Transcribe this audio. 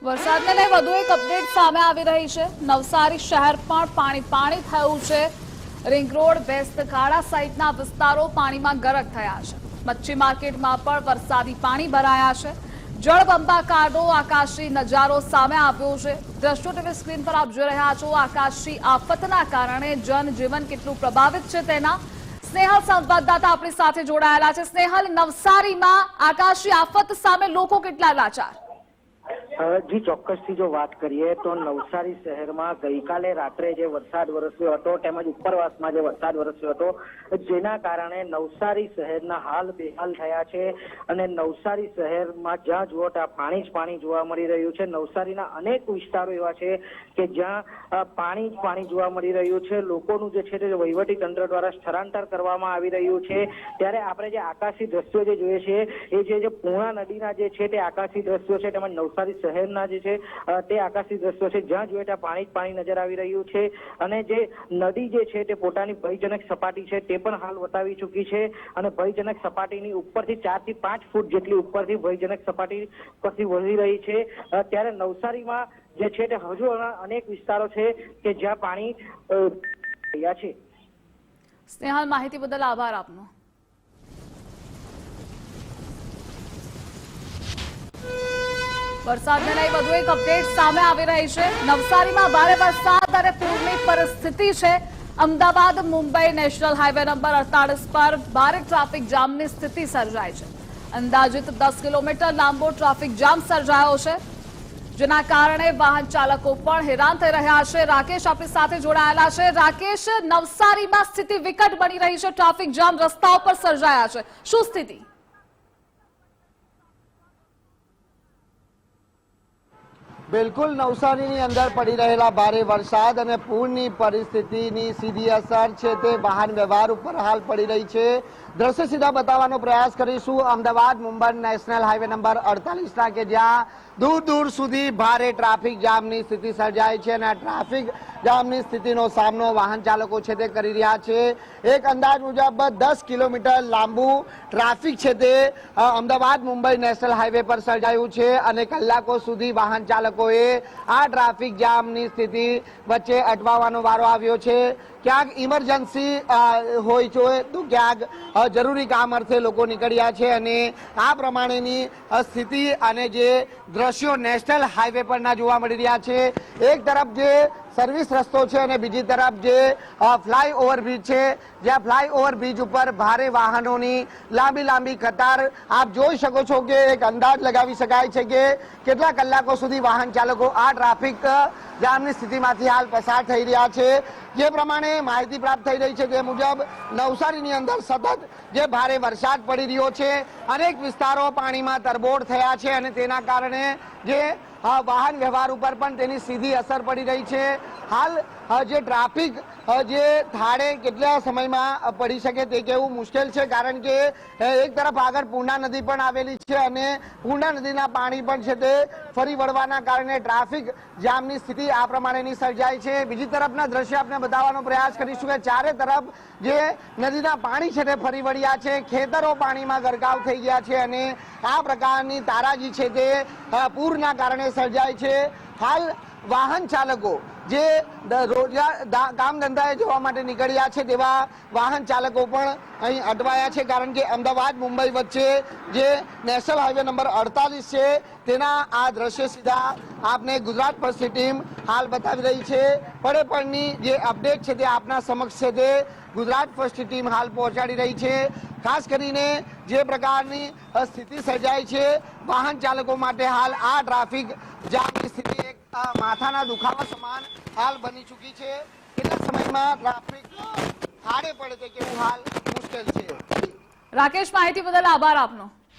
વરસાદને લઈ વધુ એક અપડેટ સામે આવી રહી છે। નવસારી શહેર પણ પાણી થયું છે। રિંગ રોડ વેસ્ટ ખાડા સહિતના વિસ્તારો પાણીમાં ગરક થયા છે। મચ્છી માર્કેટમાં પણ વરસાદી પાણી ભરાયા છે। જળબંબાકારનો આકાશી નજારો સામે આવ્યો છે। દ્રશ્યો ટીવી સ્ક્રીન પર આપ જોઈ રહ્યા છો। આકાશી આફતના કારણે જનજીવન કેટલું પ્રભાવિત છે તેના સ્નેહલ સંવાદદાતા આપણી સાથે જોડાયેલા છે। સ્નેહલ, નવસારીમાં આકાશી આફત સામે લોકો કેટલા લાચાર? જી ચોક્કસથી જો વાત કરીએ તો નવસારી શહેરમાં ગઈકાલે રાત્રે જે વરસાદ વરસ્યો હતો તેમજ ઉપરવાસમાં જે વરસાદ વરસ્યો હતો જેના કારણે નવસારી શહેરના હાલ બેહાલ થયા છે અને નવસારી શહેરમાં જ્યાં જુઓ ત્યાં પાણી જ પાણી જોવા મળી રહ્યું છે। નવસારીના અનેક વિસ્તારો એવા છે કે જ્યાં પાણી જ પાણી જોવા મળી રહ્યું છે। લોકોનું જે છે તે વહીવટી તંત્ર દ્વારા સ્થળાંતર કરવામાં આવી રહ્યું છે। ત્યારે આપણે જે આકાશી દ્રશ્યો જે જોઈએ છે એ જે પૂર્ણા નદીના જે છે તે આકાશી દ્રશ્યો છે તેમજ નવસારી શહેરના જે છે તે આકાશી દ્રશ્યો છે જ્યાં જોઈએ ત્યાં પાણી જ પાણી નજર આવી રહ્યું છે અને જે નદી જે છે તે પોતાની ભયજનક સપાટી છે તે પણ હાલ વટાવી ચૂકી છે અને ભયજનક સપાટીની ઉપરથી 4 થી 5 ફૂટ જેટલી ઉપરથી ભયજનક સપાટી પરથી વધી રહી છે। ત્યારે નવસારીમાં જે છે તે હજુ અનેક વિસ્તારો છે કે જ્યાં પાણી રહ્યા છે। સ્નેહલ, માહિતી બદલ આભાર આપનો। વરસાદને લઈ વધુ એક અપડેટ સામે આવી રહી છે। નવસારીમાં ભારે વરસાદ અને પૂરની પરિસ્થિતિ છે। Ahmedabad Mumbai national highway number 48 પર ભારે ટ્રાફિક જામની સ્થિતિ સર્જાઈ છે। અંદાજિત 10 કિલોમીટર લાંબો ટ્રાફિક જામ સર્જાયો છે જેના કારણે વાહન ચાલકો પણ હેરાન થઈ રહ્યા છે। રાકેશ આપણી સાથે જોડાયેલા છે। રાકેશ, નવસારીમાં સ્થિતિ વિકટ બની રહી છે। ટ્રાફિક જામ રસ્તાઓ પર સર્જાયા છે, શું સ્થિતિ? બિલકુલ, નવસારીની અંદર પડી રહેલા ભારે વરસાદ અને પૂરની પરિસ્થિતિની સીધી અસર છે તે વાહન વ્યવહાર ઉપર હાલ પડી રહી છે। દ્રશ્ય સીધા બતાવવાનો પ્રયાસ કરીશું Ahmedabad Mumbai national highway number 48 ના કે જ્યાં દૂર દૂર સુધી ભારે ટ્રાફિક જામની સ્થિતિ સર્જાય છે અને આ ટ્રાફિક જામની સ્થિતિનો સામનો વાહન ચાલકો છે તે કરી રહ્યા છે। એક અંદાજ મુજબ 10 કિલોમીટર લાંબુ ટ્રાફિક છે તે અમદાવાદ મુંબઈ નેશનલ હાઈવે પર સર્જાયું છે અને કલાકો સુધી વાહન ચાલકોએ આ ટ્રાફિક જામની સ્થિતિ વચ્ચે અટવાવાનો વારો આવ્યો છે। ક્યાંક ઇમરજન્સી હોય છે તો ક્યાંક જરૂરી કામ અર્થે લોકો નીકળ્યા છે અને આ પ્રમાણેની સ્થિતિ અને જે દ્રશ્યો નેશનલ હાઈવે પરના જોવા મળી રહ્યા છે। એક તરફ જે સર્વિસ રસ્તો છે અને બીજી તરફ જે ફ્લાયઓવર બ્રિજ છે જ્યાં ફ્લાયઓવર બ્રિજ ઉપર ભારે વાહનોની લાંબી કતાર આપ જોઈ શકો છો કે એક અંદાજ લગાવી શકાય છે કે કેટલા કલાકો સુધી વાહન ચાલકો આ ટ્રાફિક જામની સ્થિતિમાંથી હાલ પસાર થઈ રહ્યા છે। જે પ્રમાણે માહિતી પ્રાપ્ત થઈ રહી છે તે મુજબ નવસારીની અંદર સતત જે ભારે વરસાદ પડી રહ્યો છે, અનેક વિસ્તારો પાણીમાં તરબોળ થયા છે અને તેના કારણે જે વાહન વ્યવહાર ઉપર પણ તેની સીધી અસર પડી રહી છે। હાલ જે ટ્રાફિક જે થાળે કેટલા સમયમાં પડી શકે તે કહેવું મુશ્કેલ છે કારણ કે એક તરફ આગળ પૂર્ણા નદી પણ આવેલી છે અને પૂર્ણા નદીના પાણી પણ છે તે ફરી વળવાના કારણે ટ્રાફિક જામની સ્થિતિ આ પ્રમાણેની સર્જાય છે। બીજી તરફના દ્રશ્ય આપણે બતાવવાનો પ્રયાસ કરીશું કે ચારે તરફ જે નદીના પાણી છે તે ફરી વળ્યા છે, ખેતરો પાણીમાં ગરકાવ થઈ ગયા છે અને આ પ્રકારની તારાજી છે તે પૂરના કારણે સર્જાય છે। હાલ વાહન ચાલકો જે કામ ધંધાએ જવા માટે નીકળ્યા છે તેવા વાહન ચાલકો પણ અહીં અટવાયા છે કારણ કે અમદાવાદ મુંબઈ વચ્ચે જે નેશનલ હાઈવે નંબર 48 છે તેના આ દ્રશ્ય સીધા આપને ગુજરાત ફર્સ્ટની ટીમ હાલ બતાવી રહી છે। પડેપણની જે અપડેટ છે તે આપના સમક્ષ છે તે ગુજરાત ફર્સ્ટની ટીમ હાલ પહોંચાડી રહી છે। ખાસ કરીને જે પ્રકારની સ્થિતિ સર્જાઈ છે વાહન ચાલકો માટે હાલ આ ટ્રાફિક જામની સ્થિતિ એક માથાના દુખાવા સમાન હાલ બની ચૂકી છે। કેટલા સમયમાં ટ્રાફિક ખાડે પડે તે કેવું હાલ મુશ્કેલ છે। રાકેશ, માહિતી બદલ આભાર આપનો।